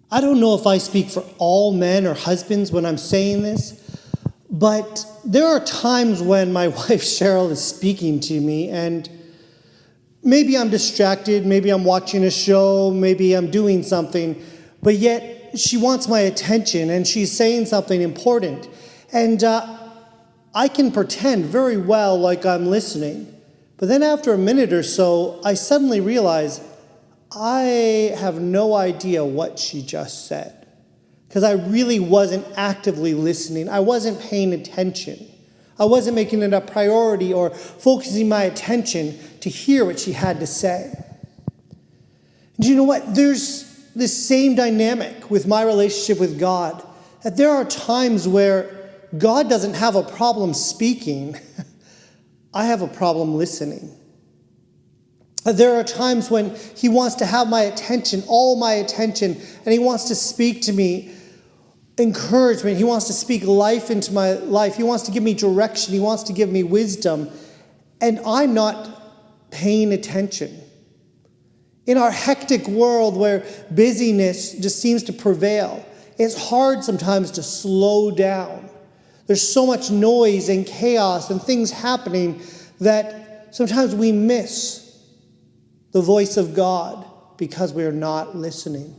I don't know if I speak for all men or husbands when I'm saying this, but there are times when my wife Cheryl is speaking to me and maybe I'm distracted, maybe I'm watching a show, maybe I'm doing something, but yet she wants my attention and she's saying something important. And I can pretend very well like I'm listening. But then after a minute or so, I suddenly realize I have no idea what she just said. Because I really wasn't actively listening. I wasn't paying attention. I wasn't making it a priority or focusing my attention to hear what she had to say. And you know what? There's this same dynamic with my relationship with God. That there are times where God doesn't have a problem speaking. I have a problem listening. There are times when he wants to have my attention, all my attention, and he wants to speak to me encouragement. He wants to speak life into my life. He wants to give me direction. He wants to give me wisdom. And I'm not paying attention. In our hectic world where busyness just seems to prevail, it's hard sometimes to slow down. There's so much noise and chaos and things happening that sometimes we miss the voice of God because we are not listening.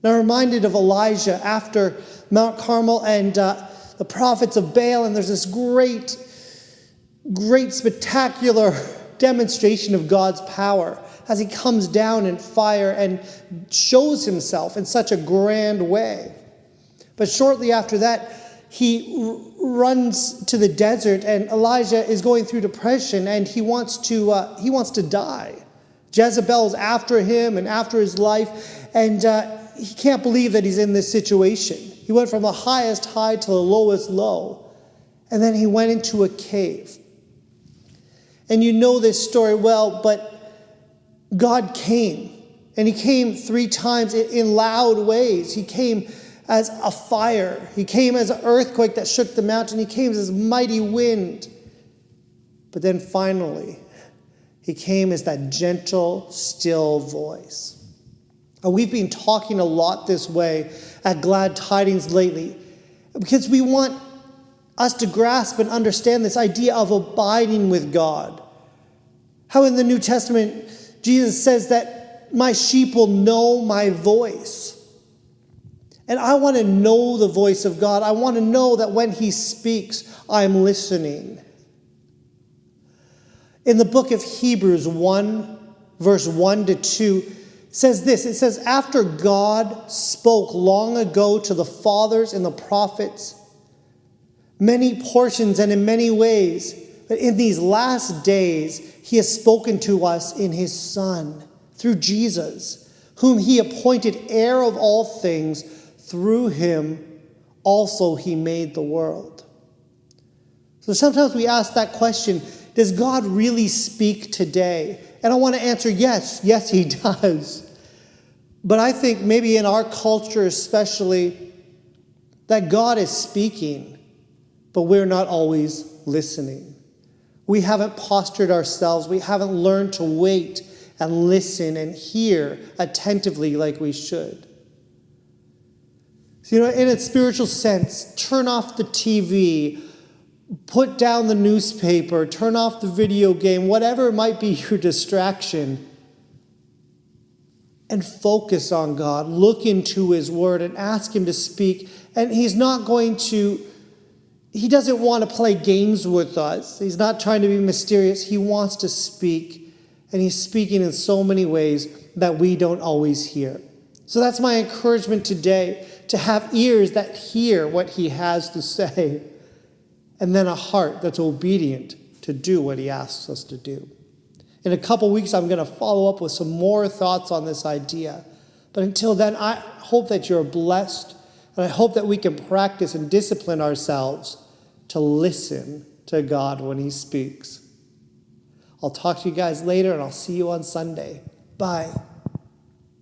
And I'm reminded of Elijah after Mount Carmel and the prophets of Baal, and there's this great spectacular demonstration of God's power as he comes down in fire and shows himself in such a grand way. But shortly after that, he runs to the desert, and Elijah is going through depression, and he wants to die. Jezebel's after him and after his life, and he can't believe that he's in this situation. He went from the highest high to the lowest low, and then he went into a cave. And you know this story well, but God came, and he came 3 times in loud ways. He came as a fire. He came as an earthquake that shook the mountain. He came as mighty wind. But then finally, he came as that gentle, still voice. And we've been talking a lot this way at Glad Tidings lately because we want us to grasp and understand this idea of abiding with God. How in the New Testament, Jesus says that my sheep will know my voice. And I want to know the voice of God. I want to know that when he speaks, I'm listening. In the book of Hebrews 1, verse 1 to 2, says this. It says, after God spoke long ago to the fathers and the prophets, many portions and in many ways, but in these last days, he has spoken to us in his Son, through Jesus, whom he appointed heir of all things. Through him also he made the world. So sometimes we ask that question, does God really speak today? And I want to answer yes. Yes, he does. But I think maybe in our culture especially, that God is speaking, but we're not always listening. We haven't postured ourselves. We haven't learned to wait and listen and hear attentively like we should. So, in a spiritual sense, turn off the TV, put down the newspaper, turn off the video game, whatever might be your distraction, and focus on God. Look into his word and ask him to speak. And he doesn't want to play games with us. He's not trying to be mysterious. He wants to speak. And he's speaking in so many ways that we don't always hear. So that's my encouragement today, to have ears that hear what he has to say, and then a heart that's obedient to do what he asks us to do. In a couple weeks, I'm going to follow up with some more thoughts on this idea. But until then, I hope that you're blessed, and I hope that we can practice and discipline ourselves to listen to God when he speaks. I'll talk to you guys later, and I'll see you on Sunday. Bye.